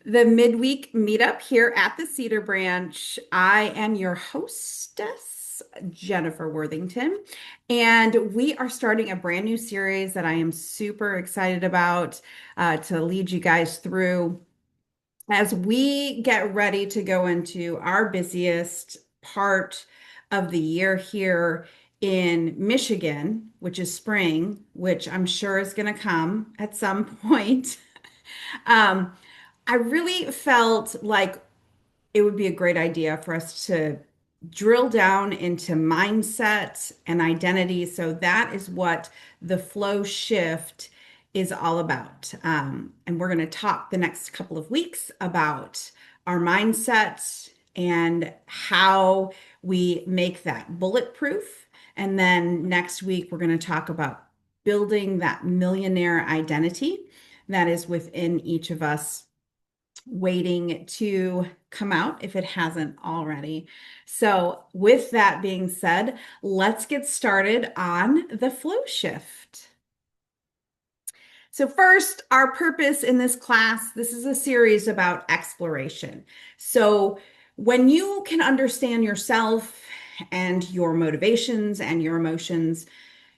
the midweek meetup here at the Cedar Branch. I am your hostess, Jennifer Worthington, and we are starting a brand new series that I am super excited about to lead you guys through as we get ready to go into our busiest part of the year here in Michigan, which is spring, which I'm sure is going to come at some point. Um, I really felt like it would be a great idea for us to drill down into mindset and identity. So that is what the flow shift is all about. And we're going to talk the next couple of weeks about our mindset and how we make that bulletproof. And then next week, we're going to talk about building that millionaire identity that is within each of us waiting to come out if it hasn't already. So, with that being said, let's get started on the flow shift. So, first, our purpose in this class, this is a series about exploration. So, when you can understand yourself and your motivations and your emotions,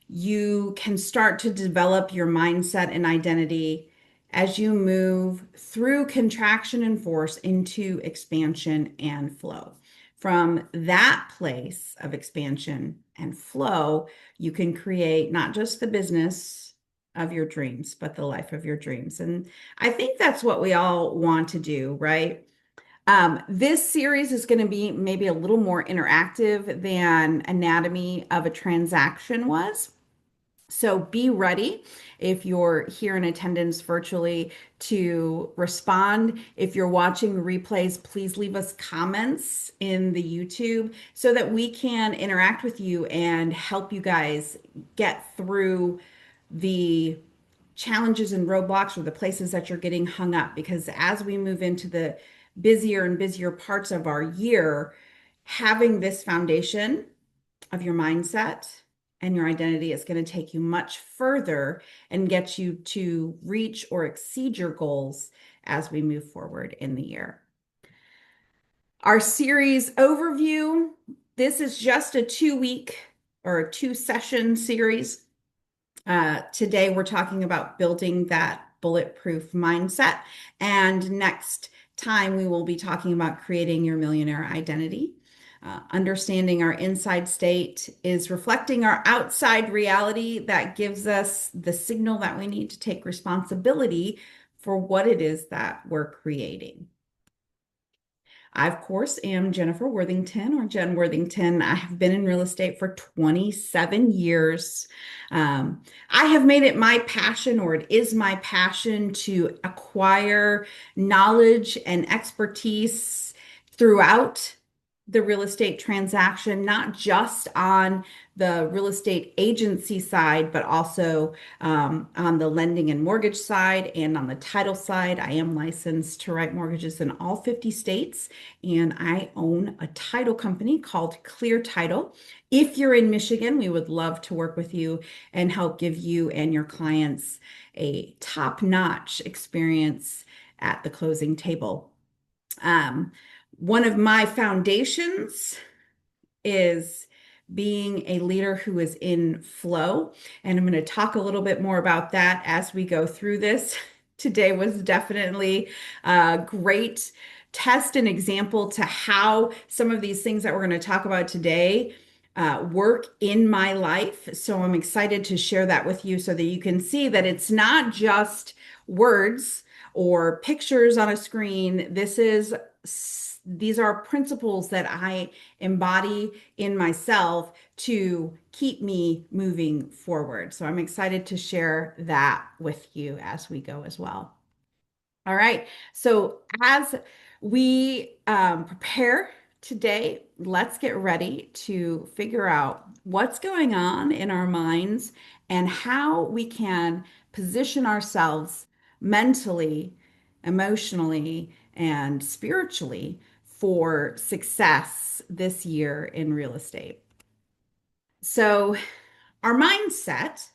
you can start to develop your mindset and identity as you move through contraction and force into expansion and flow. From that place of expansion and flow, you can create not just the business of your dreams, but the life of your dreams. And I think that's what we all want to do, right? This series is going to be maybe a little more interactive than Anatomy of a Transaction was. So be ready if you're here in attendance virtually to respond. If you're watching replays, please leave us comments in the YouTube so that we can interact with you and help you guys get through the challenges and roadblocks or the places that you're getting hung up. Because as we move into the busier and busier parts of our year, having this foundation of your mindset and your identity is going to take you much further and get you to reach or exceed your goals as we move forward in the year. Our series overview, this is just a 2-week or a 2-session series. Today, we're talking about building that bulletproof mindset. And next time, we will be talking about creating your millionaire identity. Understanding our inside state is reflecting our outside reality that gives us the signal that we need to take responsibility for what it is that we're creating. I, of course, am Jennifer Worthington or Jen Worthington. I have been in real estate for 27 years. I have made it my passion, or it is my passion, to acquire knowledge and expertise throughout the real estate transaction, not just on the real estate agency side, but also on the lending and mortgage side and on the title side. I am licensed to write mortgages in all 50 states, and I own a title company called Clear Title. If you're in Michigan, we would love to work with you and help give you and your clients a top-notch experience at the closing table. One of my foundations is being a leader who is in flow. And I'm going to talk a little bit more about that as we go through this. Today was definitely a great test and example to how some of these things that we're going to talk about today work in my life. So I'm excited to share that with you so that you can see that it's not just words or pictures on a screen. These are principles that I embody in myself to keep me moving forward. So I'm excited to share that with you as we go as well. All right. So as we prepare today, let's get ready to figure out what's going on in our minds and how we can position ourselves mentally, emotionally, and spiritually for success this year in real estate. So, our mindset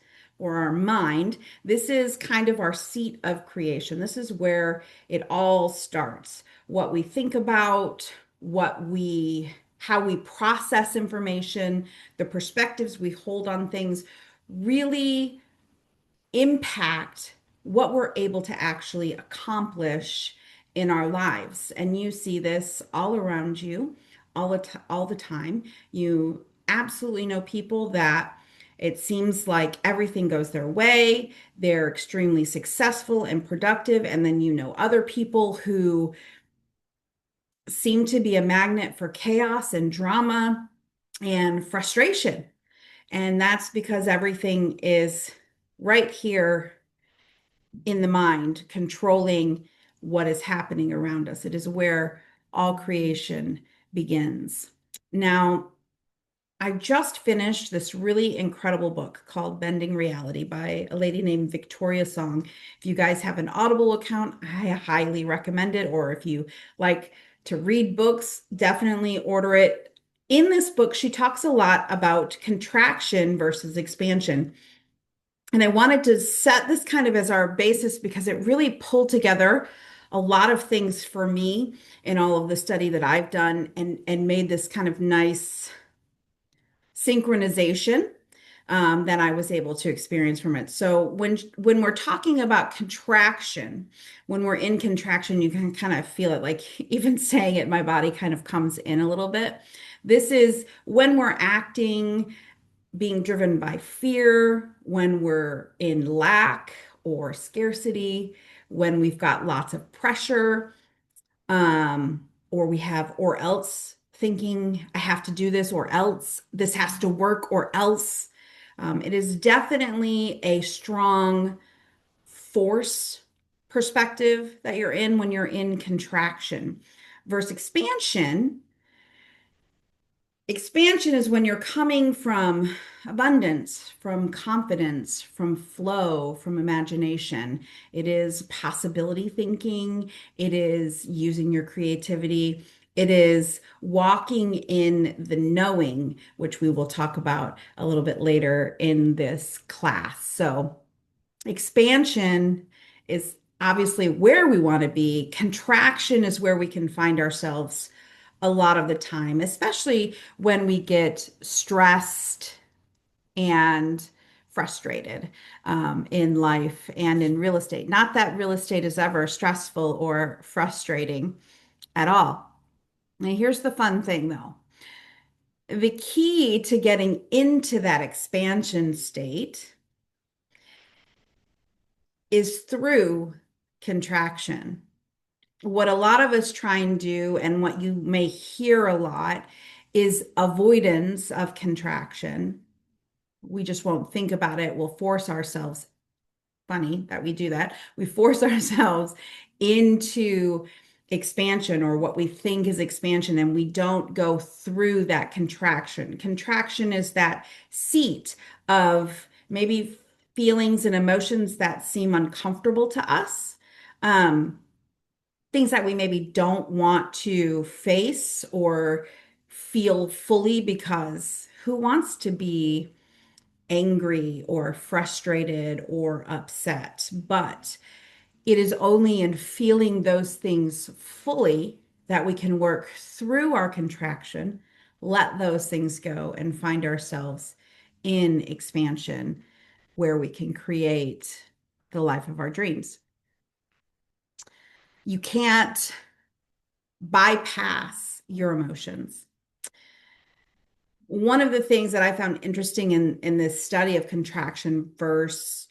or our mind, this is kind of our seat of creation. This is where it all starts. What we think about, how we process information, the perspectives we hold on things really impact what we're able to actually accomplish in our lives. And you see this all around you, all the time. You absolutely know people that it seems like everything goes their way. They're extremely successful and productive. And then you know other people who seem to be a magnet for chaos and drama and frustration. And that's because everything is right here in the mind, controlling what is happening around us. It is where all creation begins. Now, I just finished this really incredible book called Bending Reality by a lady named Victoria Song. If you guys have an Audible account, I highly recommend it. Or if you like to read books, definitely order it. In this book, she talks a lot about contraction versus expansion. And I wanted to set this kind of as our basis because it really pulled together a lot of things for me in all of the study that I've done and made this kind of nice synchronization that I was able to experience from it. So when we're talking about contraction, when we're in contraction, you can kind of feel it, like even saying it, my body kind of comes in a little bit. This is when we're acting being driven by fear, when we're in lack or scarcity, when we've got lots of pressure, or we have or else thinking, I have to do this, or else this has to work, or else. It is definitely a strong force perspective that you're in when you're in contraction versus expansion. Expansion is when you're coming from abundance, from confidence, from flow, from imagination. It is possibility thinking. It is using your creativity. It is walking in the knowing, which we will talk about a little bit later in this class. So, expansion is obviously where we want to be. Contraction is where we can find ourselves a lot of the time, especially when we get stressed and frustrated in life and in real estate. Not that real estate is ever stressful or frustrating at all. Now, here's the fun thing though. The key to getting into that expansion state is through contraction. What a lot of us try and do, and what you may hear a lot, is avoidance of contraction. We just won't think about it. We'll force ourselves, funny that we do that. We force ourselves into expansion or what we think is expansion, and we don't go through that contraction. Contraction is that seat of maybe feelings and emotions that seem uncomfortable to us. Things that we maybe don't want to face or feel fully, because who wants to be angry or frustrated or upset? But it is only in feeling those things fully that we can work through our contraction, let those things go, and find ourselves in expansion where we can create the life of our dreams. You can't bypass your emotions. One of the things that I found interesting in this study of contraction versus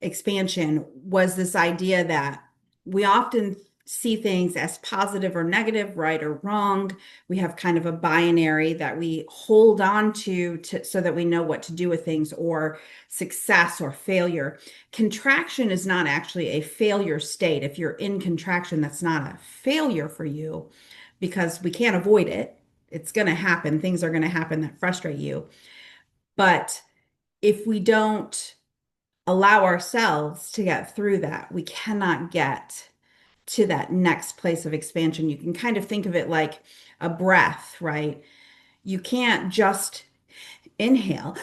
expansion was this idea that we often see things as positive or negative, right or wrong. We have kind of a binary that we hold on to so that we know what to do with things, or success or failure. Contraction is not actually a failure state. If you're in contraction, that's not a failure for you, because we can't avoid it. It's going to happen. Things are going to happen that frustrate you. But if we don't allow ourselves to get through that, we cannot get to that next place of expansion. You can kind of think of it like a breath, right? You can't just inhale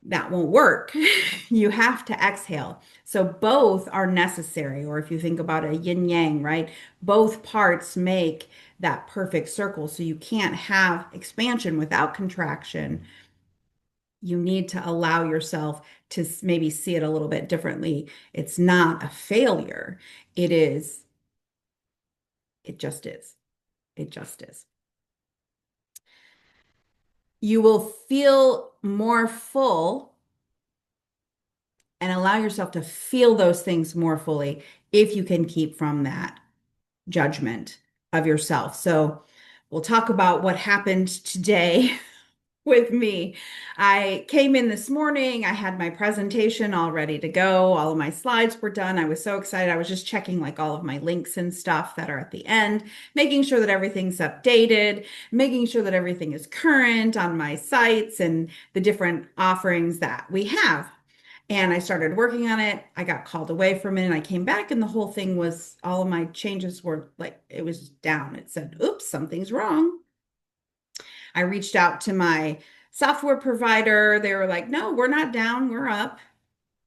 That won't work. You have to exhale. So both are necessary. Or if you think about a yin yang, right? Both parts make that perfect circle. So you can't have expansion without contraction. You need to allow yourself to maybe see it a little bit differently. It's not a failure. It is, it just is. It just is. You will feel more full and allow yourself to feel those things more fully if you can keep from that judgment of yourself. So we'll talk about what happened today with me. I came in this morning, I had my presentation all ready to go. All of my slides were done. I was so excited. I was just checking like all of my links and stuff that are at the end, making sure that everything's updated, making sure that everything is current on my sites and the different offerings that we have. And I started working on it. I got called away from it and I came back and the whole thing was all of my changes were like, it was down. It said, oops, something's wrong. I reached out to my software provider. They were like, no, we're not down, we're up.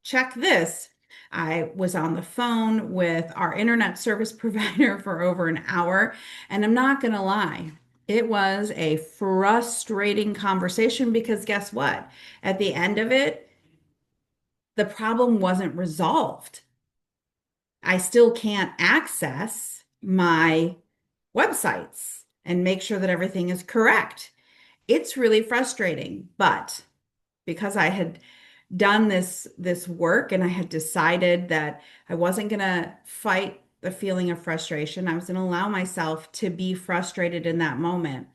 Check this. I was on the phone with our internet service provider for over an hour. And I'm not going to lie, it was a frustrating conversation because guess what? At the end of it, the problem wasn't resolved. I still can't access my websites and make sure that everything is correct. It's really frustrating, but because I had done this work and I had decided that I wasn't going to fight the feeling of frustration, I was going to allow myself to be frustrated in that moment.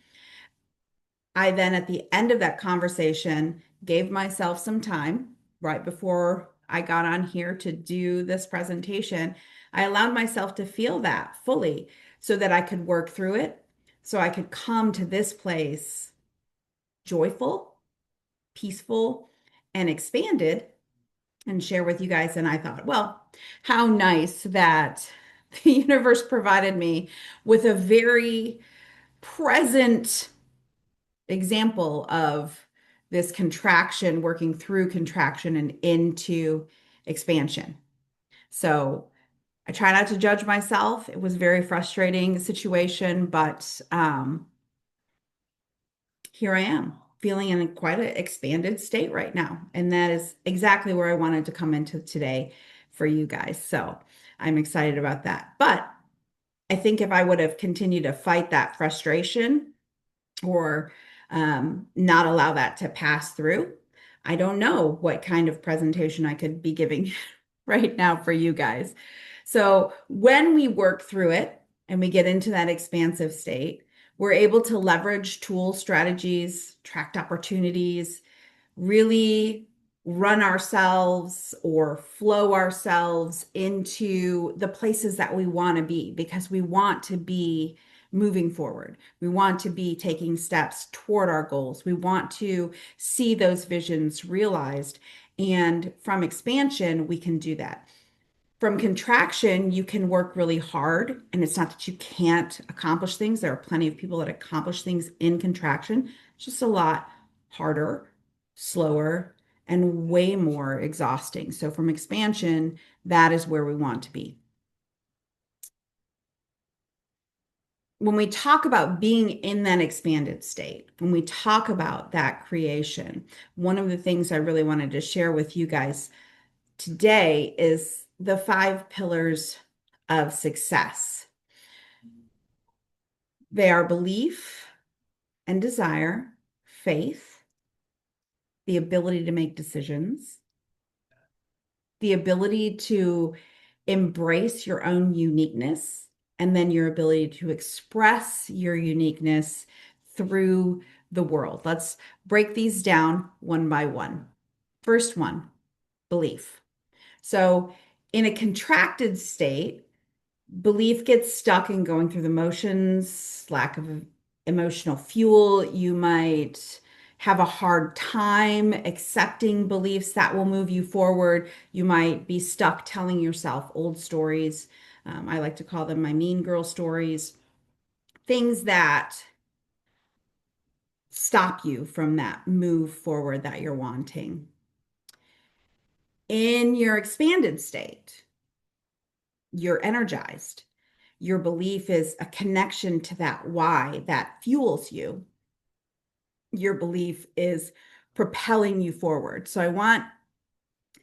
I then, at the end of that conversation, gave myself some time right before I got on here to do this presentation. I allowed myself to feel that fully so that I could work through it, so I could come to this place joyful, peaceful, and expanded and share with you guys. And I thought, well, how nice that the universe provided me with a very present example of this contraction, working through contraction and into expansion. So I try not to judge myself. It was a very frustrating situation, but here I am feeling in quite an expanded state right now. And that is exactly where I wanted to come into today for you guys. So I'm excited about that. But I think if I would have continued to fight that frustration or not allow that to pass through, I don't know what kind of presentation I could be giving right now for you guys. So when we work through it and we get into that expansive state, we're able to leverage tools, strategies, tracked opportunities, really run ourselves or flow ourselves into the places that we want to be because we want to be moving forward. We want to be taking steps toward our goals. We want to see those visions realized. And from expansion, we can do that. From contraction, you can work really hard, and it's not that you can't accomplish things. There are plenty of people that accomplish things in contraction. It's just a lot harder, slower, and way more exhausting. So, from expansion, that is where we want to be. When we talk about being in that expanded state, when we talk about that creation, one of the things I really wanted to share with you guys today is the 5 pillars of success. They are belief and desire, faith, the ability to make decisions, the ability to embrace your own uniqueness, and then your ability to express your uniqueness through the world. Let's break these down one by one. First one, belief. So, in a contracted state, belief gets stuck in going through the motions, lack of emotional fuel. You might have a hard time accepting beliefs that will move you forward. You might be stuck telling yourself old stories. I like to call them my mean girl stories, things that stop you from that move forward that you're wanting. In your expanded state, you're energized. Your belief is a connection to that why that fuels you. Your belief is propelling you forward. So I want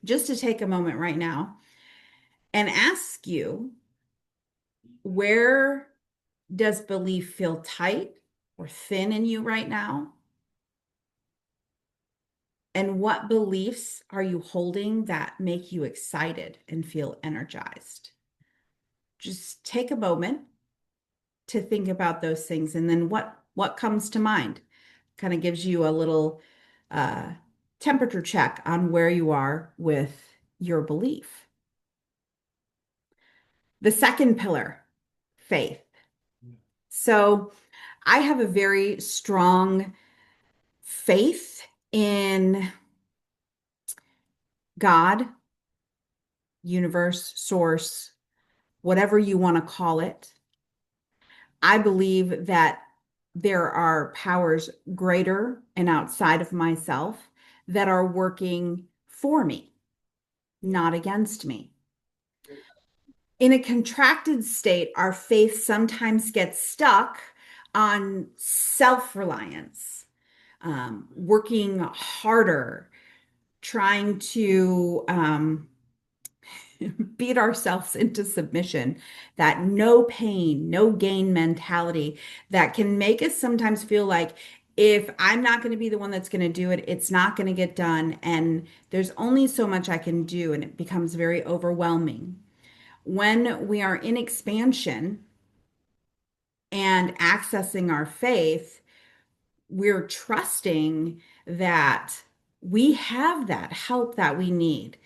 just to take a moment right now and ask you, where does belief feel tight or thin in you right now? And what beliefs are you holding that make you excited and feel energized? Just take a moment to think about those things, and then what comes to mind kind of gives you a little uh, temperature check on where you are with your belief. The second pillar, faith. So I have a very strong faith in God, universe, source, whatever you want to call it. I believe that there are powers greater and outside of myself that are working for me, not against me. In a contracted state, our faith sometimes gets stuck on self-reliance, working harder, trying to beat ourselves into submission, that no pain, no gain mentality that can make us sometimes feel like if I'm not going to be the one that's going to do it, it's not going to get done. And there's only so much I can do, and it becomes very overwhelming. When we are in expansion and accessing our faith, we're trusting that we have that help that we need.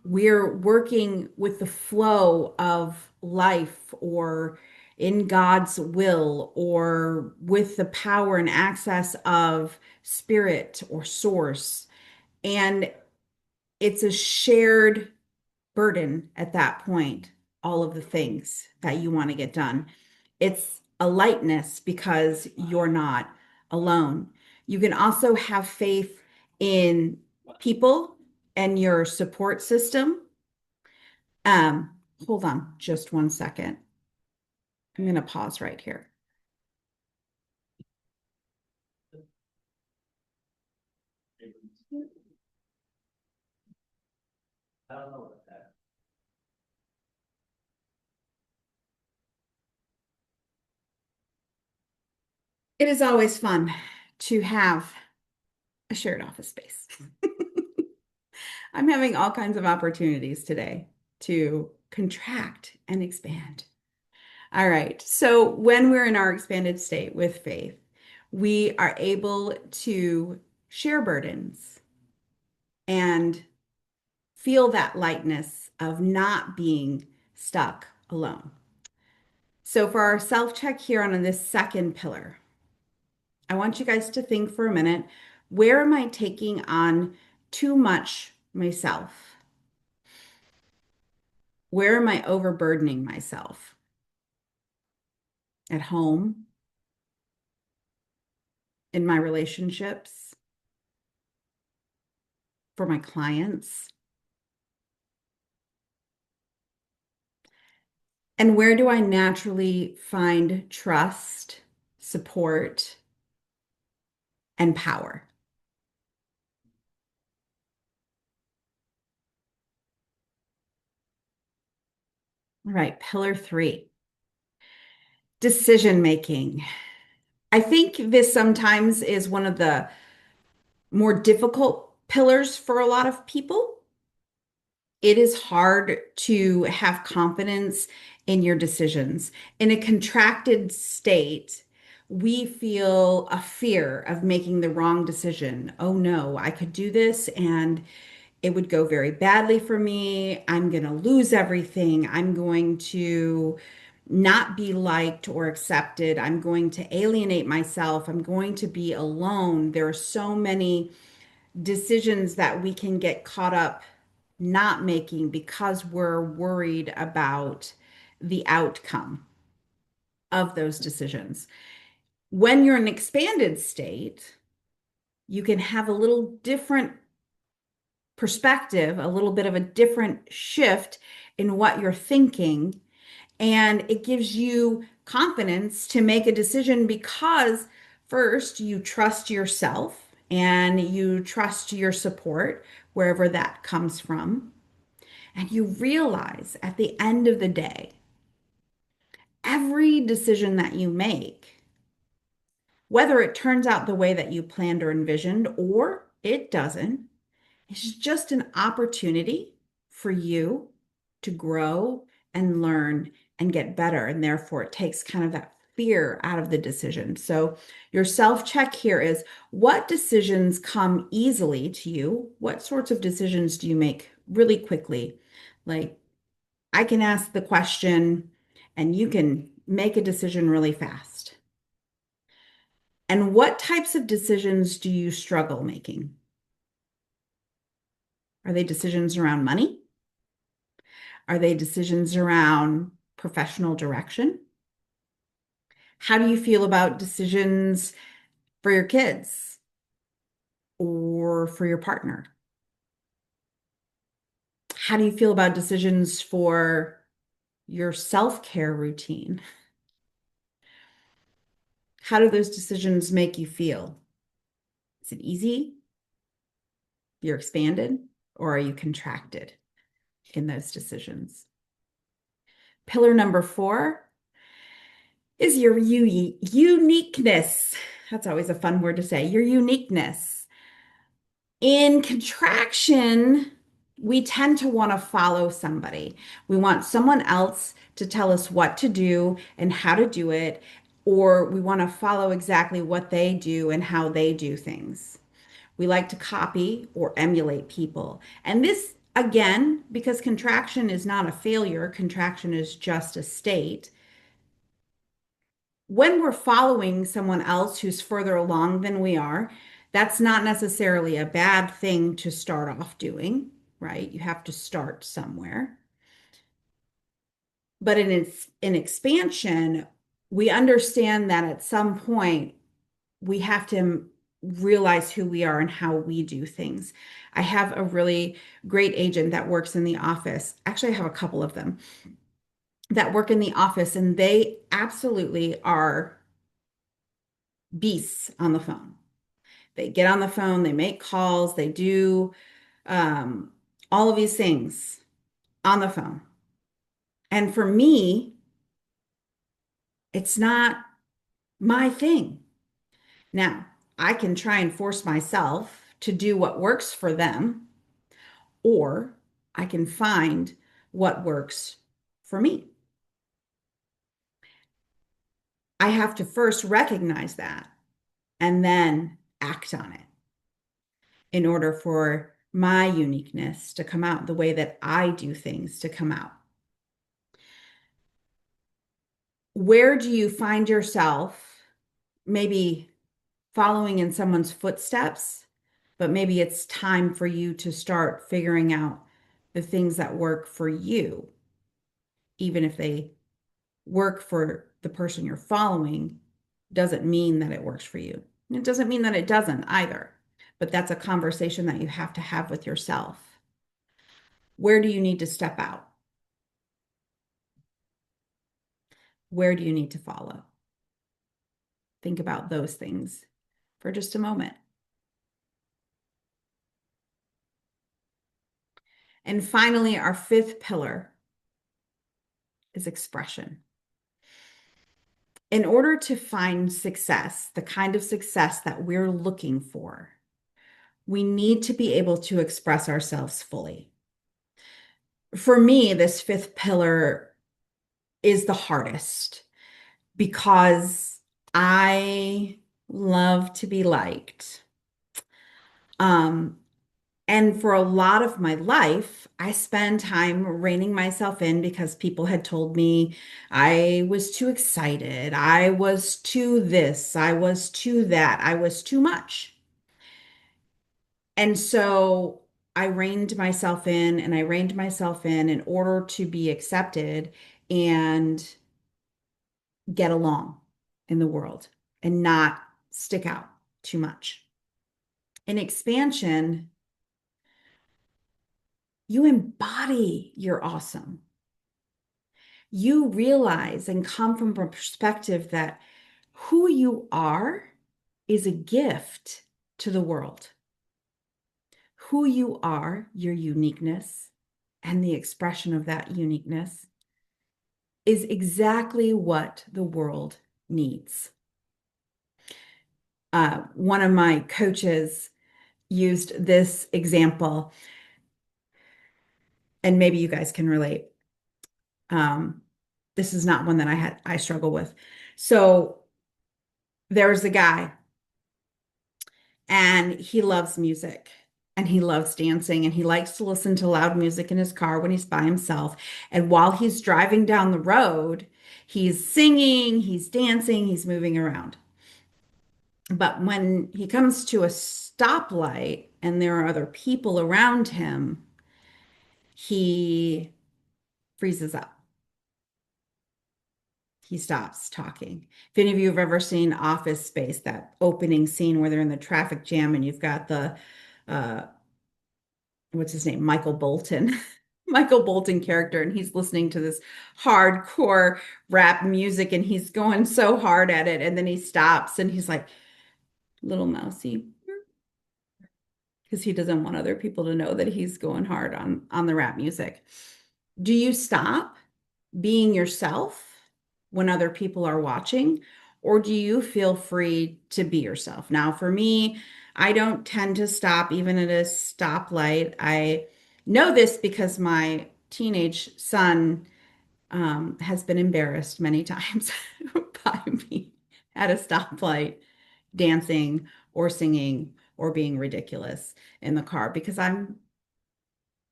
We're working with the flow of life or in God's will or with the power and access of spirit or source. And it's a shared burden at that point, all of the things that you want to get done. It's a lightness because you're not alone. You can also have faith in people and your support system. Um, Hold on just one second. I'm going to pause right here. It is always fun to have a shared office space. I'm having all kinds of opportunities today to contract and expand. All right. So when we're in our expanded state with faith, we are able to share burdens and feel that lightness of not being stuck alone. So for our self-check here on this second pillar, I want you guys to think for a minute, where am I taking on too much myself? Where am I overburdening myself? At home, in my relationships, for my clients? And where do I naturally find trust, support, and power? All right, pillar three, decision making. I think this sometimes is one of the more difficult pillars for a lot of people. It is hard to have confidence in your decisions. In a contracted state, we feel a fear of making the wrong decision. Oh no, I could do this and it would go very badly for me. I'm going to lose everything. I'm going to not be liked or accepted. I'm going to alienate myself. I'm going to be alone. There are so many decisions that we can get caught up not making because we're worried about the outcome of those decisions. When you're in an expanded state, you can have a little different perspective, a little bit of a different shift in what you're thinking. And it gives you confidence to make a decision because first you trust yourself and you trust your support wherever that comes from. And you realize at the end of the day, every decision that you make, whether it turns out the way that you planned or envisioned or it doesn't, it's just an opportunity for you to grow and learn and get better. And therefore, it takes kind of that fear out of the decision. So, your self check here is what decisions come easily to you? What sorts of decisions do you make really quickly? Like, I can ask the question and you can make a decision really fast. And what types of decisions do you struggle making? Are they decisions around money? Are they decisions around professional direction? How do you feel about decisions for your kids or for your partner? How do you feel about decisions for your self-care routine? How do those decisions make you feel? Is it easy? You're expanded, or are you contracted in those decisions? Pillar number 4 is your uniqueness. That's always a fun word to say, your uniqueness. In contraction, we tend to want to follow somebody. We want someone else to tell us what to do and how to do it, or we want to follow exactly what they do and how they do things. We like to copy or emulate people. And this, again, because contraction is not a failure, contraction is just a state. When we're following someone else who's further along than we are, that's not necessarily a bad thing to start off doing, right? You have to start somewhere. But in expansion, we understand that at some point we have to realize who we are and how we do things. I have a really great agent that works in the office. Actually, I have a couple of them that work in the office, and they absolutely are beasts on the phone. They get on the phone, they make calls, they do um, all of these things on the phone. And for me, it's not my thing. Now, I can try and force myself to do what works for them, or I can find what works for me. I have to first recognize that and then act on it in order for my uniqueness to come out, the way that I do things to come out. Where do you find yourself maybe following in someone's footsteps, but maybe it's time for you to start figuring out the things that work for you, even if they work for the person you're following, doesn't mean that it works for you. It doesn't mean that it doesn't either, but that's a conversation that you have to have with yourself. Where do you need to step out? Where do you need to follow? Think about those things for just a moment. And finally, our 5th pillar is expression. In order to find success, the kind of success that we're looking for, we need to be able to express ourselves fully. For me, this 5th pillar is the hardest because I love to be liked. Um, and for a lot of my life, I spend time reining myself in because people had told me I was too excited, I was too this, I was too that, I was too much. And so I reined myself in and I reined myself in order to be accepted and get along in the world and not stick out too much. In expansion, You embody your awesome. You realize and come from a perspective that who you are is a gift to the world. Who you are, your uniqueness, and the expression of that uniqueness is exactly what the world needs. One of my coaches used this example, and maybe you guys can relate. Um, this is not one that I struggle with. So there was a guy, and he loves music and he loves dancing and he likes to listen to loud music in his car when he's by himself. And while he's driving down the road, he's singing, he's dancing, he's moving around. But when he comes to a stoplight and there are other people around him, he freezes up. He stops talking. If any of you have ever seen Office Space, that opening scene where they're in the traffic jam and you've got the uh, what's his name? Michael Bolton. Michael Bolton character, and he's listening to this hardcore rap music and he's going so hard at it. And then he stops and he's like, little mousy, because he doesn't want other people to know that he's going hard on the rap music. Do you stop being yourself when other people are watching, or do you feel free to be yourself? Now, for me, I don't tend to stop even at a stoplight. I know this because my teenage son has been embarrassed many times by me at a stoplight, dancing or singing or being ridiculous in the car because I'm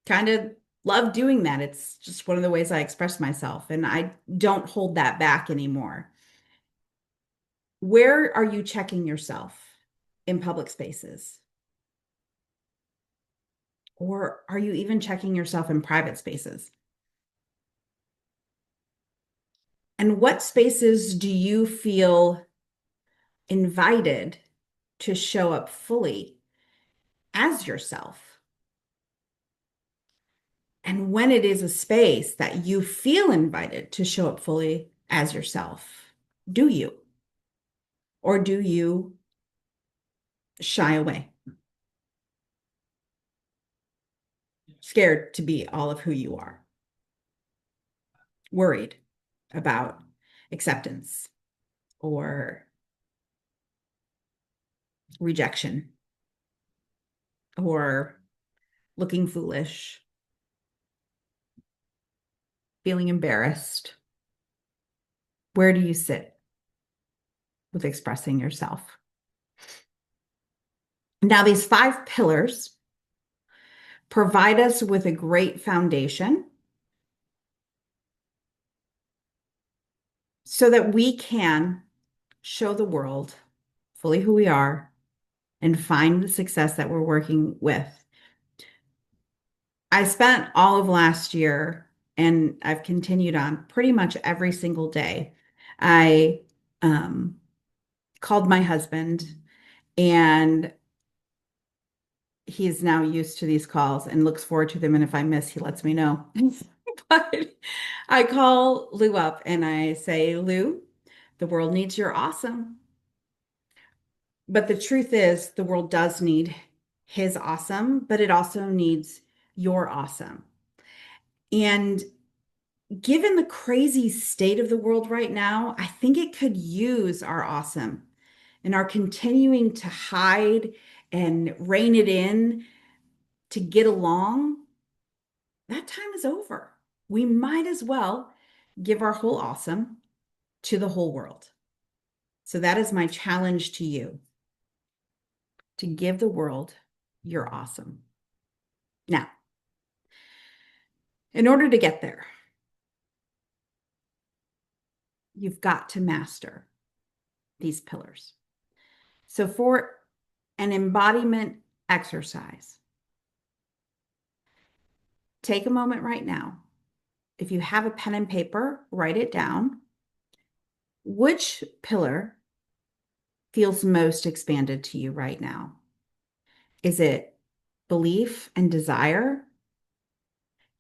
kind of love doing that. It's just one of the ways I express myself, and I don't hold that back anymore. Where are you checking yourself in public spaces? Or are you even checking yourself in private spaces? And what spaces do you feel invited to show up fully as yourself? And when it is a space that you feel invited to show up fully as yourself, do you? Or do you shy away, scared to be all of who you are, worried about acceptance or rejection or looking foolish, feeling embarrassed? Where do you sit with expressing yourself? Now, these 5 pillars provide us with a great foundation so that we can show the world fully who we are and find the success that we're working with. I spent all of last year, and I've continued on pretty much every single day. I called my husband, and he's now used to these calls and looks forward to them. And if I miss, he lets me know. But I call Lou up and I say, Lou, the world needs your awesome. But the truth is, the world does need his awesome, but it also needs your awesome. And given the crazy state of the world right now, I think it could use our awesome and our continuing to hide and rein it in to get along. That time is over. We might as well give our whole awesome to the whole world. So that is my challenge to you, to give the world your awesome. Now, in order to get there, you've got to master these pillars. So for an embodiment exercise, take a moment right now. If you have a pen and paper, write it down. Which pillar feels most expanded to you right now? Is it belief and desire?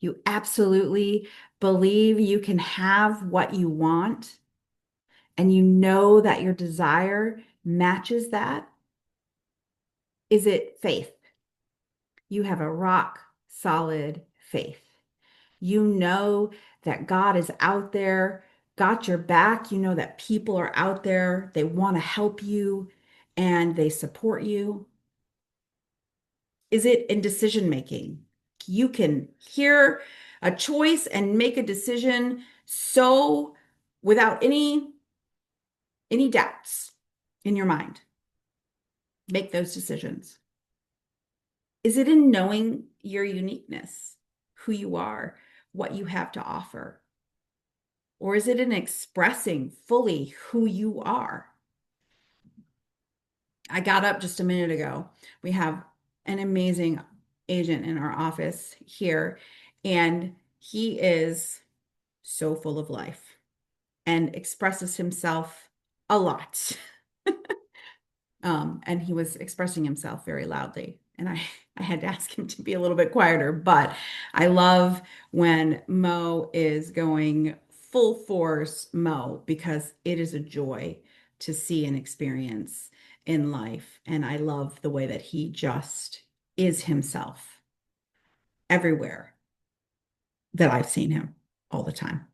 You absolutely believe you can have what you want, and you know that your desire matches that. Is it faith? You have a rock solid faith. You know that God is out there, got your back. You know that people are out there, they want to help you and they support you. Is it in decision making? You can hear a choice and make a decision so without any doubts in your mind. Make those decisions. Is it in knowing your uniqueness, who you are, what you have to offer? Or is it in expressing fully who you are? I got up just a minute ago. We have an amazing agent in our office here, and he is so full of life and expresses himself a lot. And he was expressing himself very loudly. And I had to ask him to be a little bit quieter. But I love when Mo is going full force Mo because it is a joy to see and experience in life. And I love the way that he just is himself everywhere that I've seen him all the time.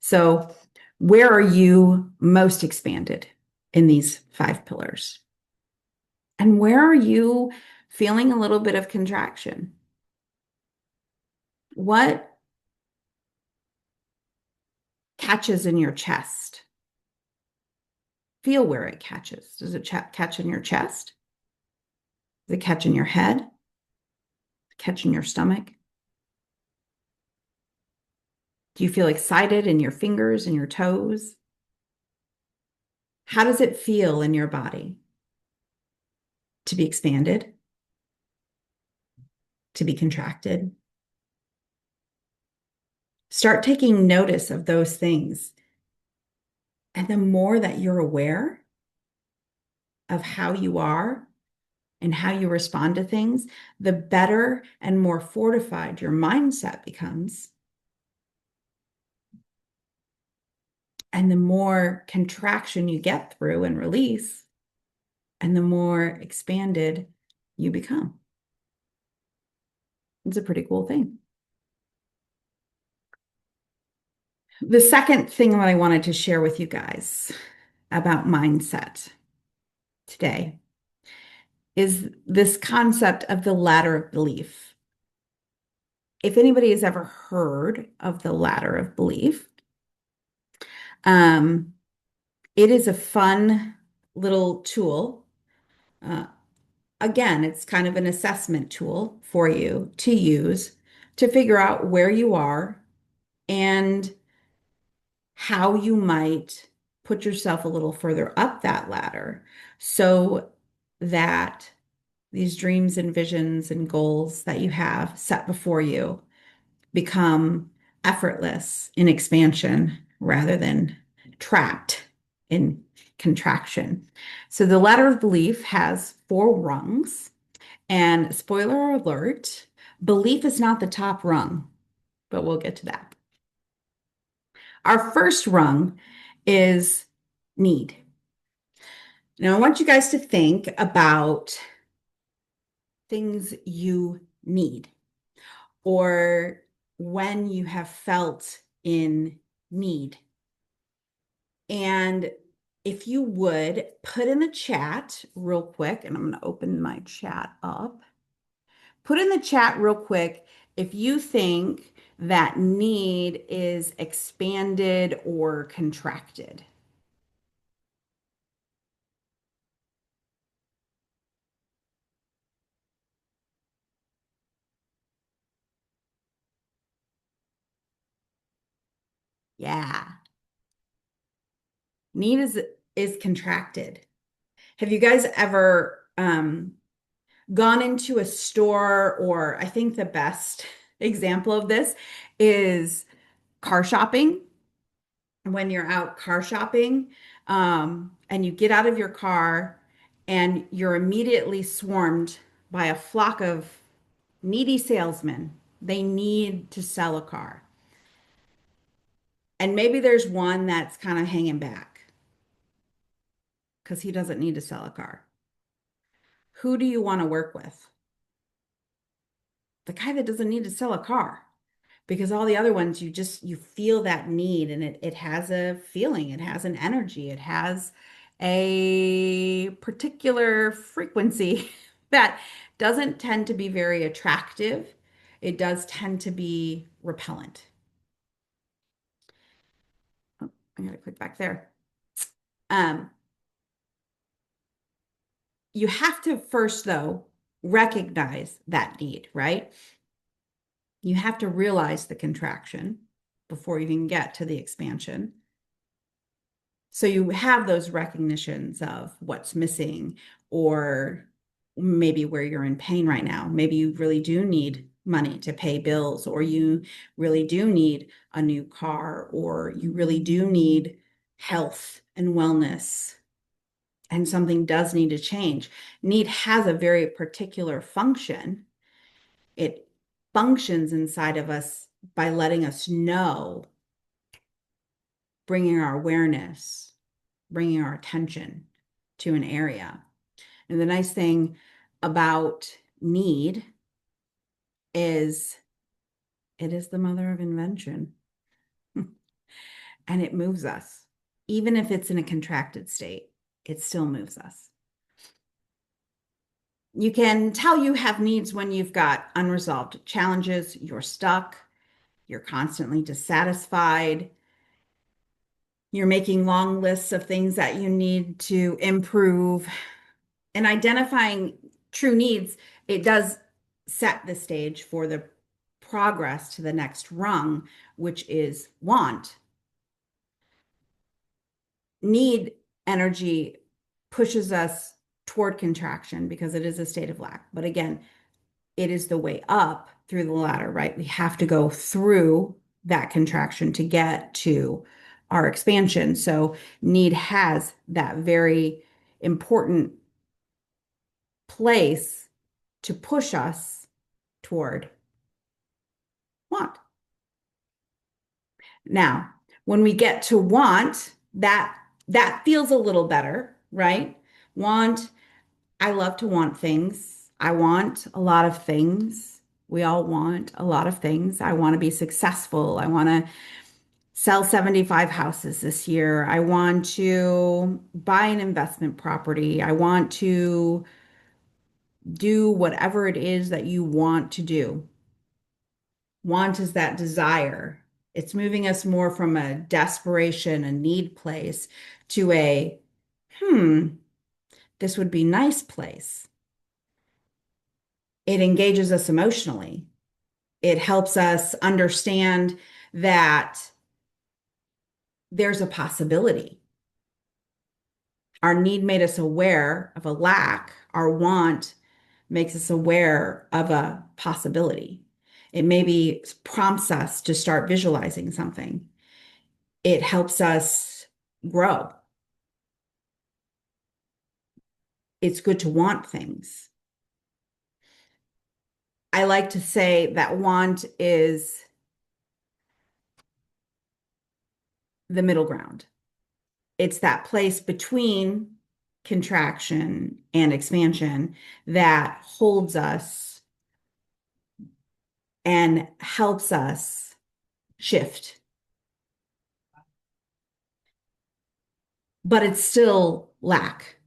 So, where are you most expanded in these five pillars? And where are you feeling a little bit of contraction? What catches in your chest? Feel where it catches. Does it catch in your chest? Does it catch in your head? Catch in your stomach? Do you feel excited in your fingers and your toes? How does it feel in your body? To be expanded? To be contracted? Start taking notice of those things. And the more that you're aware of how you are and how you respond to things, the better and more fortified your mindset becomes. And the more contraction you get through and release, and the more expanded you become. It's a pretty cool thing. The second thing that I wanted to share with you guys about mindset today is this concept of the ladder of belief. If anybody has ever heard of the ladder of belief, um, it is a fun little tool. Uh, Again, it's kind of an assessment tool for you to use to figure out where you are and how you might put yourself a little further up that ladder so that these dreams and visions and goals that you have set before you become effortless in expansion rather than trapped in contraction. So the ladder of belief has four rungs, and spoiler alert, belief is not the top rung, but we'll get to that. Our first rung is need. Now, I want you guys to think about things you need or when you have felt in need. And if you would put in the chat real quick, and I'm going to open my chat up. Put in the chat real quick if you think that need is expanded or contracted. Yeah, need is contracted. Have you guys ever gone into a store, or I think the best example of this is car shopping? When you're out car shopping, and you get out of your car and you're immediately swarmed by a flock of needy salesmen They need to sell a car. And maybe there's one that's kind of hanging back because he doesn't need to sell a car. Who do you want to work with? The guy that doesn't need to sell a car. Because all the other ones, you feel that need, and it has a feeling, it has an energy, it has a particular frequency that doesn't tend to be very attractive. It does tend to be repellent. Oh, I gotta click back there. Um, you have to first, though, recognize that need, right? You have to realize the contraction before you can get to the expansion. So you have those recognitions of what's missing, or maybe where you're in pain right now. Maybe you really do need money to pay bills, or you really do need a new car, or you really do need health and wellness, and something does need to change. Need has a very particular function. It functions inside of us by letting us know, bringing our awareness, bringing our attention to an area. And the nice thing about need is it is the mother of invention, and it moves us. Even if it's in a contracted state, it still moves us. You can tell you have needs when you've got unresolved challenges, you're stuck, you're constantly dissatisfied, you're making long lists of things that you need to improve. And identifying true needs, it does set the stage for the progress to the next rung, which is want. Need energy pushes us toward contraction because it is a state of lack. But again, it is the way up through the ladder, right? We have to go through that contraction to get to our expansion. So need has that very important place to push us toward want. Now, when we get to want, that feels a little better, right? Want, I love to want things. I want a lot of things. We all want a lot of things. I want to be successful. I want to sell 75 houses this year. I want to buy an investment property. I want to do whatever it is that you want to do. Want is that desire. It's moving us more from a desperation, a need place to a, hmm, this would be nice place. It engages us emotionally. It helps us understand that there's a possibility. Our need made us aware of a lack. Our want makes us aware of a possibility. It maybe prompts us to start visualizing something. It helps us grow. It's good to want things. I like to say that want is the middle ground. It's that place between contraction and expansion that holds us and helps us shift. But it's still lack,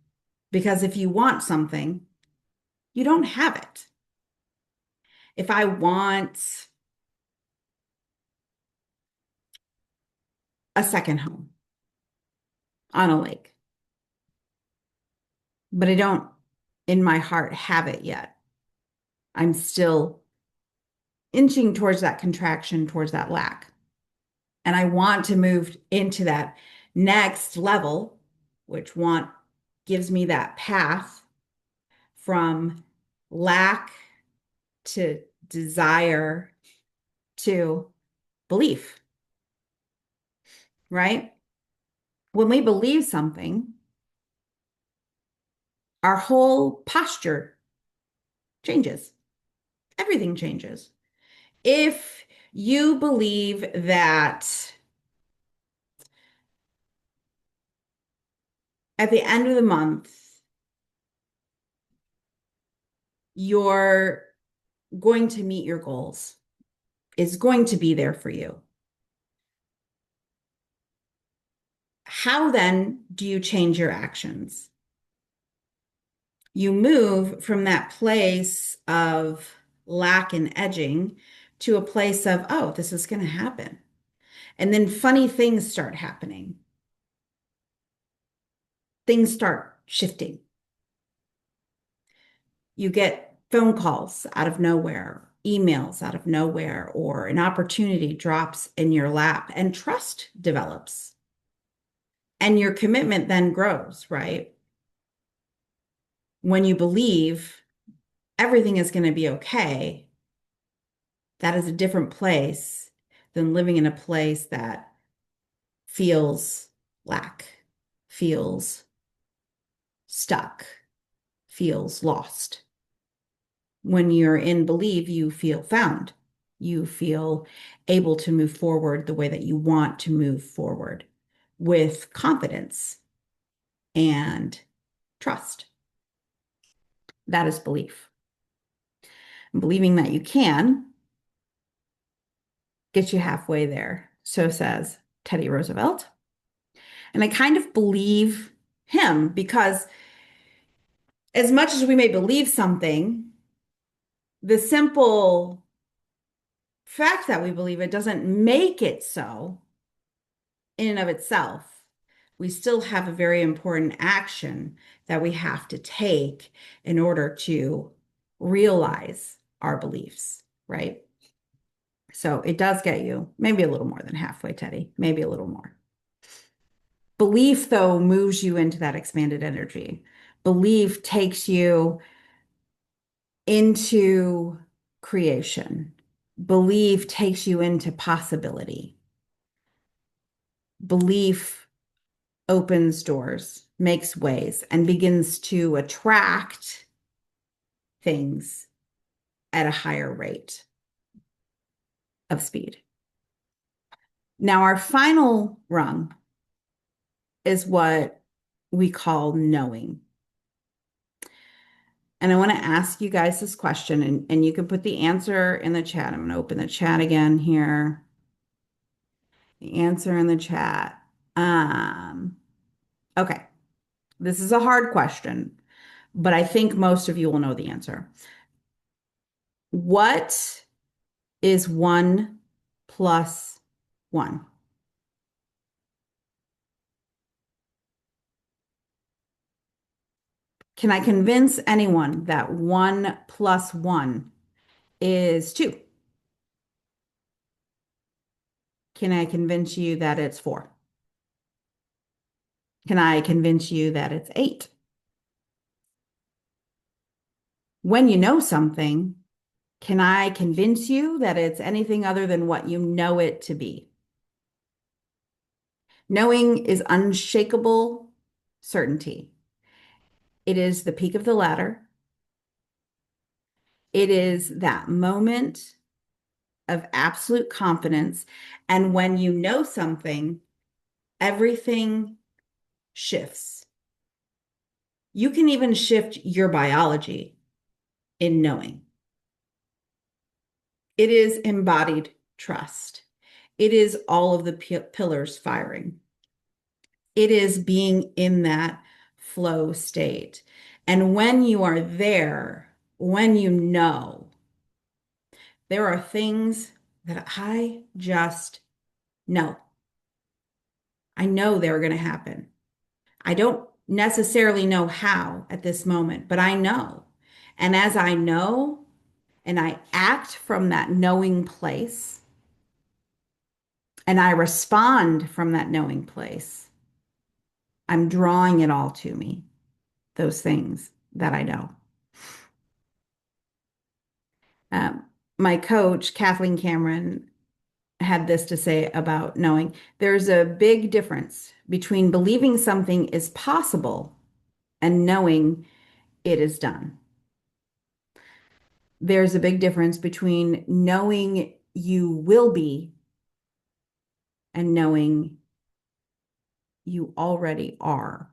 because if you want something, you don't have it. If I want a second home on a lake, but I don't in my heart have it yet, I'm still inching towards that contraction, towards that lack. And I want to move into that next level, which want gives me that path from lack to desire to belief, right? When we believe something, our whole posture changes. Everything changes. If you believe that at the end of the month, you're going to meet your goals, is going to be there for you, how then do you change your actions? You move from that place of lack and edging to a place of, oh, this is going to happen. And then funny things start happening. Things start shifting. You get phone calls out of nowhere, emails out of nowhere, or an opportunity drops in your lap and trust develops. And your commitment then grows, right? When you believe everything is going to be okay, that is a different place than living in a place that feels lack, feels stuck, feels lost. When you're in believe, you feel found. You feel able to move forward the way that you want to move forward with confidence and trust. That is belief. And believing that you can get you halfway there. So says Teddy Roosevelt. And I kind of believe him because as much as we may believe something, the simple fact that we believe it doesn't make it so in and of itself. We still have a very important action that we have to take in order to realize our beliefs, right? So it does get you maybe a little more than halfway, Teddy, maybe a little more. Belief, though, moves you into that expanded energy. Belief takes you into creation. Belief takes you into possibility. Belief opens doors, makes ways, and begins to attract things at a higher rate of speed. Now, our final rung is what we call knowing. And I want to ask you guys this question, and you can put the answer in the chat. I'm going to open the chat again here. The answer in the chat. Okay, this is a hard question, but I think most of you will know the answer. What is 1 + 1? Can I convince anyone that 1 + 1 is 2? Can I convince you that it's 4? Can I convince you that it's 8? When you know something, can I convince you that it's anything other than what you know it to be? Knowing is unshakable certainty. It is the peak of the ladder. It is that moment of absolute confidence. And when you know something, everything shifts. You can even shift your biology in knowing. It is embodied trust. It is all of the pillars firing. It is being in that flow state. And when you are there, when you know, there are things that I just know. I know they're going to happen. I don't necessarily know how at this moment, but I know. And as I know and I act from that knowing place and I respond from that knowing place, I'm drawing it all to me, those things that I know. Um, my coach, Kathleen Cameron, had this to say about knowing. There's a big difference between believing something is possible and knowing it is done. There's a big difference between knowing you will be and knowing you already are.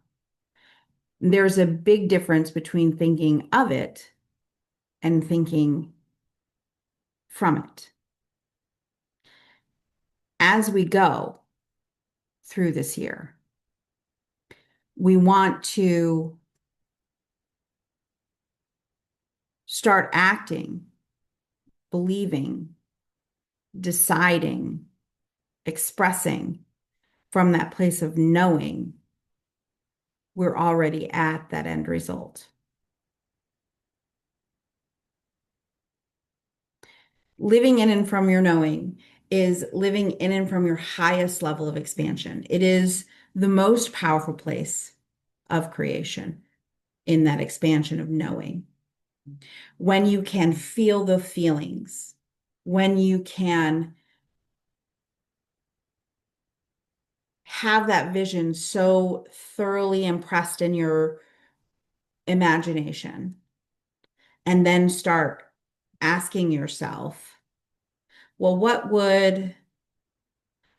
There's a big difference between thinking of it and thinking from it. As we go through this year, we want to start acting, believing, deciding, expressing from that place of knowing we're already at that end result. Living in and from your knowing is living in and from your highest level of expansion. It is the most powerful place of creation in that expansion of knowing. When you can feel the feelings, when you can have that vision so thoroughly impressed in your imagination, and then start asking yourself, well, what would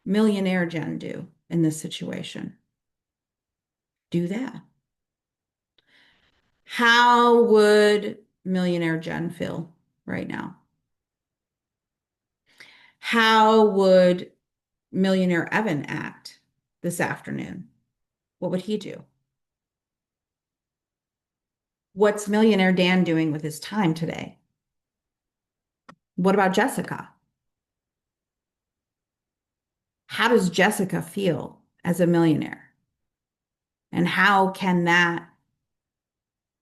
Millionaire Jen do in this situation? Do that. How would Millionaire Jen feel right now? How would Millionaire Evan act this afternoon? What would he do? What's Millionaire Dan doing with his time today? What about Jessica? How does Jessica feel as a millionaire? And how can that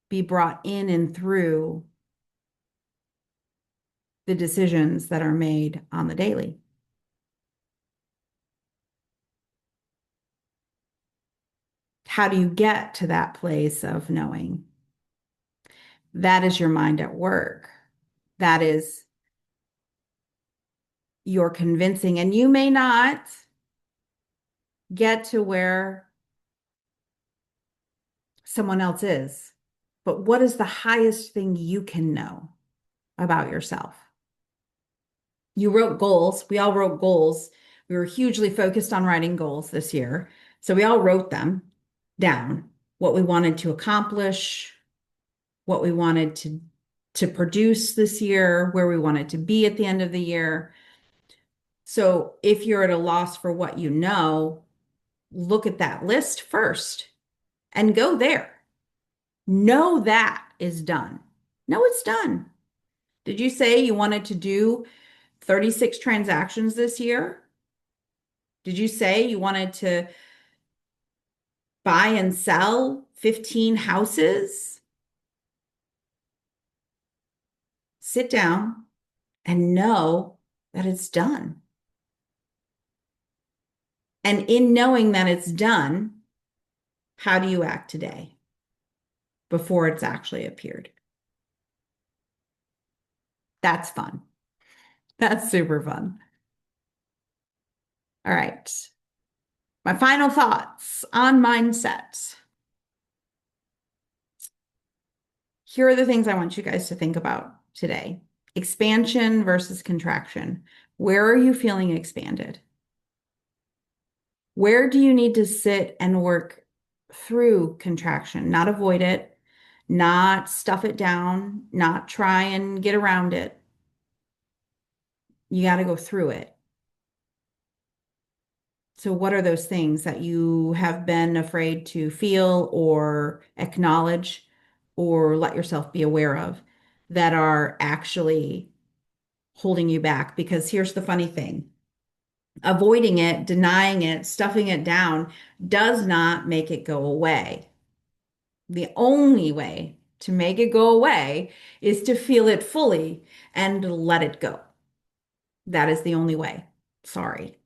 be brought in and through the decisions that are made on the daily? How do you get to that place of knowing? That is your mind at work. That is your convincing. And you may not get to where someone else is, but what is the highest thing you can know about yourself? You wrote goals. We all wrote goals. We were hugely focused on writing goals this year. So we all wrote them down, what we wanted to accomplish, what we wanted to produce this year, where we wanted to be at the end of the year. So if you're at a loss for what you know, look at that list first and go there. Know that is done. No, it's done. Did you say you wanted to do 36 transactions this year? Did you say you wanted to buy and sell 15 houses? Sit down and know that it's done. And in knowing that it's done, how do you act today before it's actually appeared? That's fun. That's super fun. All right. My final thoughts on mindset. Here are the things I want you guys to think about today. Expansion versus contraction. Where are you feeling expanded? Where do you need to sit and work through contraction, not avoid it, not stuff it down, not try and get around it? You got to go through it. So, what are those things that you have been afraid to feel or acknowledge or let yourself be aware of that are actually holding you back? Because here's the funny thing, avoiding it, denying it, stuffing it down does not make it go away. The only way to make it go away is to feel it fully and let it go. That is the only way. Sorry.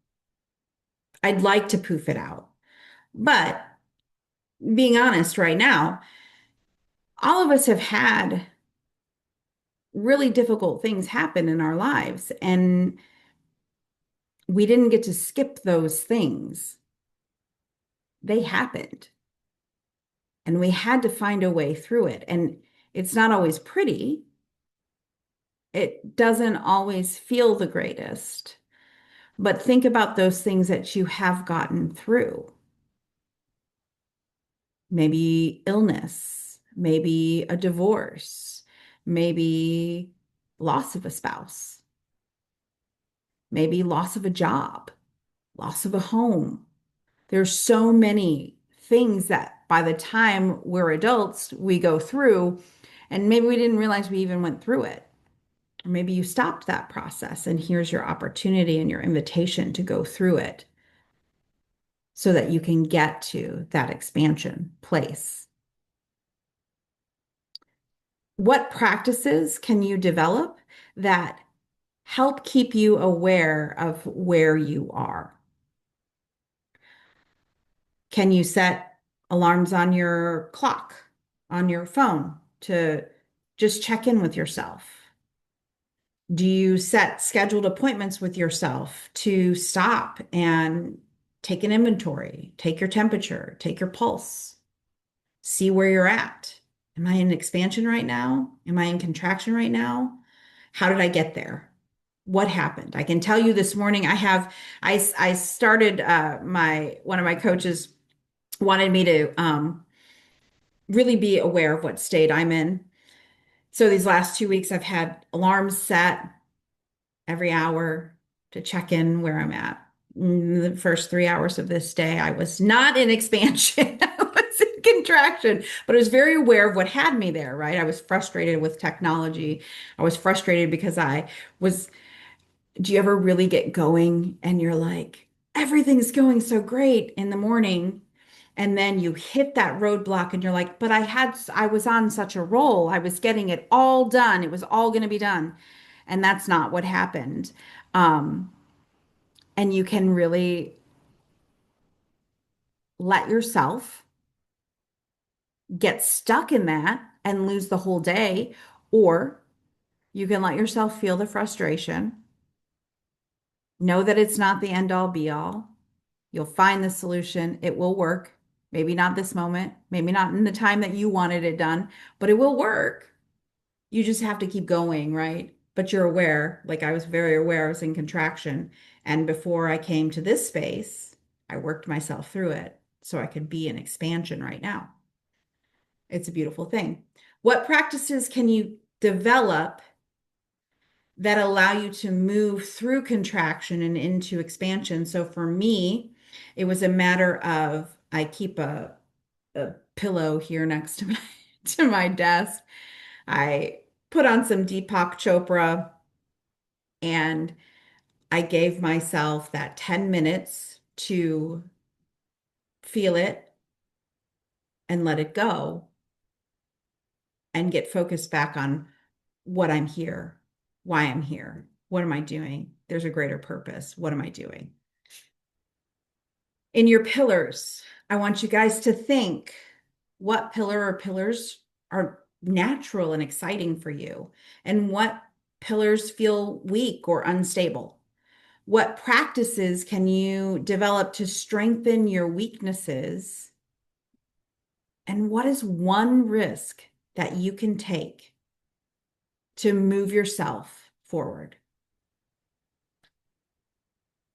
I'd like to poof it out. But being honest right now, all of us have had really difficult things happen in our lives, and we didn't get to skip those things. They happened, and we had to find a way through it. And it's not always pretty. it doesn't always feel the greatest. But think about those things that you have gotten through. Maybe illness, maybe a divorce, maybe loss of a spouse, maybe loss of a job, loss of a home. There's so many things that by the time we're adults, we go through, and maybe we didn't realize we even went through it. Or maybe you stopped that process, and here's your opportunity and your invitation to go through it so that you can get to that expansion place. What practices can you develop that help keep you aware of where you are? Can you set alarms on your clock, on your phone to just check in with yourself? Do you set scheduled appointments with yourself to stop and take an inventory, take your temperature, take your pulse, see where you're at? Am I in expansion right now? Am I in contraction right now? How did I get there? What happened? I can tell you this morning, I started my one of my coaches wanted me to really be aware of what state I'm in. So these last 2 weeks, I've had alarms set every hour to check in where I'm at. The first 3 hours of this day, I was not in expansion. I was in contraction, but I was very aware of what had me there, right? I was frustrated with technology. I was frustrated because I was do you ever really get going and you're like, everything's going so great in the morning. And then you hit that roadblock and you're like, but I was on such a roll. I was getting it all done. It was all going to be done. And that's not what happened. Um, and you can really let yourself get stuck in that and lose the whole day, or you can let yourself feel the frustration, know that it's not the end all be all. You'll find the solution. It will work. Maybe not this moment, maybe not in the time that you wanted it done, but it will work. You just have to keep going, right? But you're aware, like I was very aware I was in contraction. And before I came to this space, I worked myself through it so I could be in expansion right now. It's a beautiful thing. What practices can you develop that allow you to move through contraction and into expansion? So for me, it was a matter of I keep a pillow here next to my desk. I put on some Deepak Chopra and I gave myself that 10 minutes to feel it and let it go and get focused back on what I'm here, why I'm here, what am I doing? There's a greater purpose. What am I doing? In your pillars, I want you guys to think what pillar or pillars are natural and exciting for you, and what pillars feel weak or unstable. What practices can you develop to strengthen your weaknesses? And what is one risk that you can take to move yourself forward?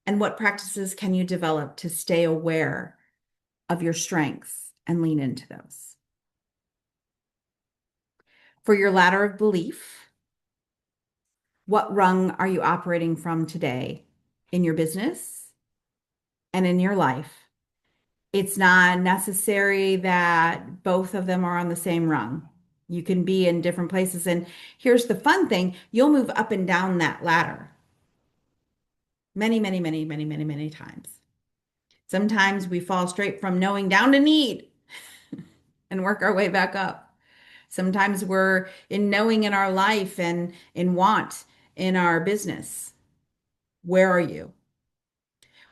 And what practices can you develop to stay aware of your strengths and lean into those? For your ladder of belief, what rung are you operating from today in your business and in your life? It's not necessary that both of them are on the same rung. You can be in different places. And here's the fun thing, you'll move up and down that ladder many, many, many, many, many, many times. Sometimes we fall straight from knowing down to need and work our way back up. Sometimes we're in knowing in our life and in want in our business. Where are you?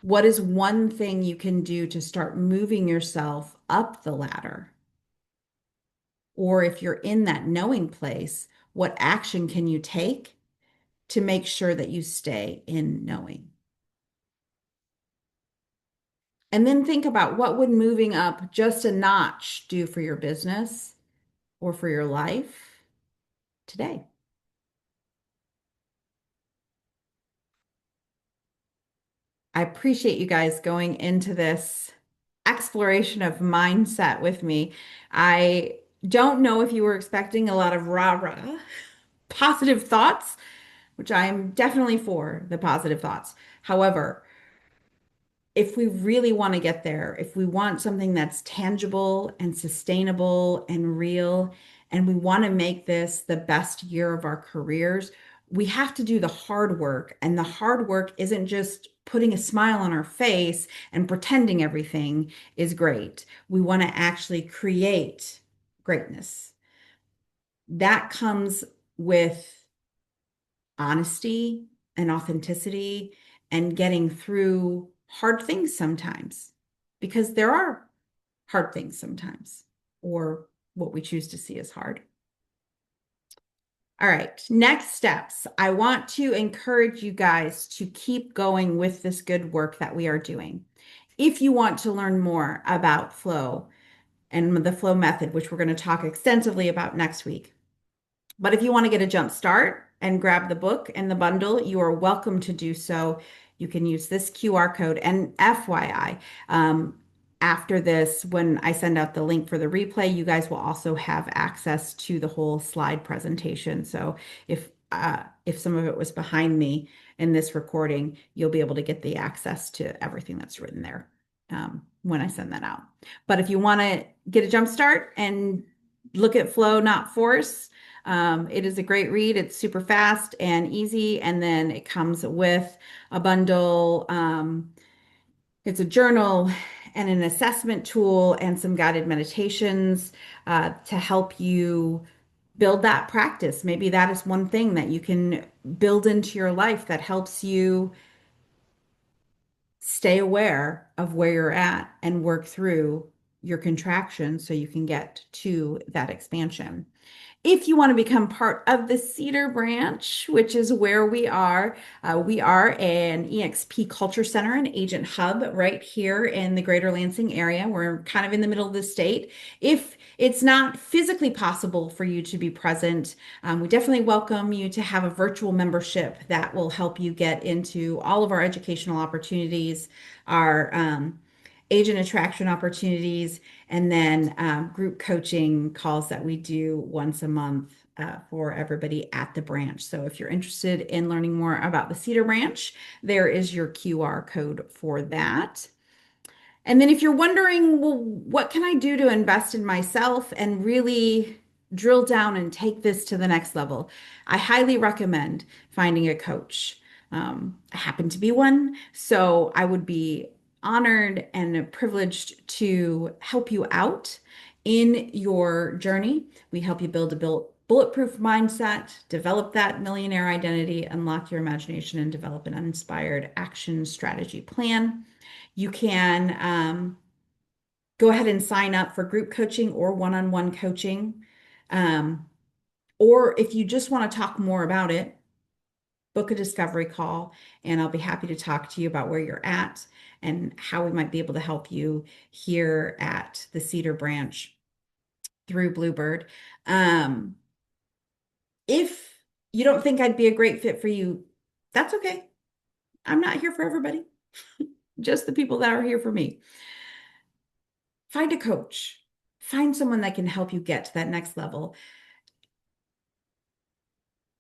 What is one thing you can do to start moving yourself up the ladder? Or if you're in that knowing place, what action can you take to make sure that you stay in knowing? And then think about what would moving up just a notch do for your business or for your life today? I appreciate you guys going into this exploration of mindset with me. I don't know if you were expecting a lot of rah-rah positive thoughts, which I'm definitely for the positive thoughts. However, if we really want to get there, if we want something that's tangible and sustainable and real, and we want to make this the best year of our careers, we have to do the hard work. And the hard work isn't just putting a smile on our face and pretending everything is great. We want to actually create greatness. That comes with honesty and authenticity and getting through hard things sometimes, because there are hard things sometimes, or what we choose to see as hard. All right, next steps. I want to encourage you guys to keep going with this good work that we are doing. If you want to learn more about flow and the flow method, which we're going to talk extensively about next week, but if you want to get a jump start and grab the book and the bundle, you are welcome to do so. You can use this QR code. And FYI, after this, when I send out the link for the replay, you guys will also have access to the whole slide presentation. So if some of it was behind me in this recording, you'll be able to get the access to everything that's written there when I send that out. But if you want to get a jump start and look at flow, not force, it is a great read. It's super fast and easy. And then it comes with a bundle. It's a journal and an assessment tool and some guided meditations to help you build that practice. Maybe that is one thing that you can build into your life that helps you stay aware of where you're at and work through your contraction so you can get to that expansion. If you want to become part of the Cedar Branch, which is where we are an EXP Culture Center and Agent Hub right here in the Greater Lansing area. We're kind of in the middle of the state. If it's not physically possible for you to be present, we definitely welcome you to have a virtual membership that will help you get into all of our educational opportunities, our agent attraction opportunities, and then group coaching calls that we do once a month for everybody at the branch. So if you're interested in learning more about the Cedar Branch, there is your QR code for that. And then if you're wondering, well, what can I do to invest in myself and really drill down and take this to the next level? I highly recommend finding a coach. I happen to be one, so I would be honored and privileged to help you out in your journey. We help you build a bulletproof mindset, develop that millionaire identity, unlock your imagination, and develop an inspired action strategy plan. You can go ahead and sign up for group coaching or one-on-one coaching. Um, or if you just want to talk more about it, book a discovery call, and I'll be happy to talk to you about where you're at and how we might be able to help you here at the Cedar Branch through Bluebird. If you don't think I'd be a great fit for you, that's okay. I'm not here for everybody, just the people that are here for me. Find a coach, find someone that can help you get to that next level.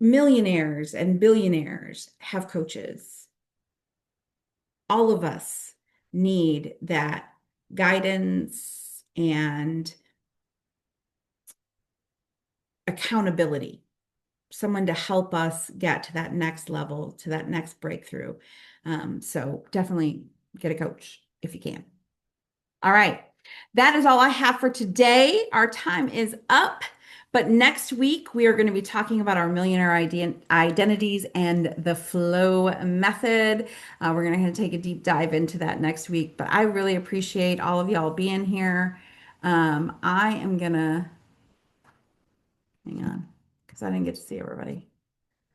Millionaires and billionaires have coaches. All of us need that guidance and accountability, someone to help us get to that next level, to that next breakthrough. So definitely get a coach if you can. All right. That is all I have for today. Our time is up. But next week, we are going to be talking about our millionaire identities and the flow method. We're going to take a deep dive into that next week. But I really appreciate all of y'all being here. I am going to hang on because I didn't get to see everybody.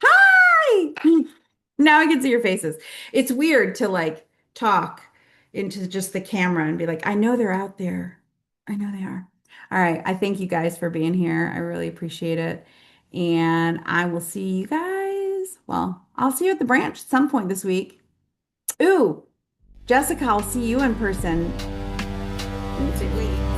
Hi! Now I can see your faces. It's weird to like talk into just the camera and be like, I know they're out there. I know they are. All right. I thank you guys for being here. I really appreciate it. And I will see you guys. Well, I'll see you at the branch at some point this week. Ooh, Jessica, I'll see you in person. Sweet.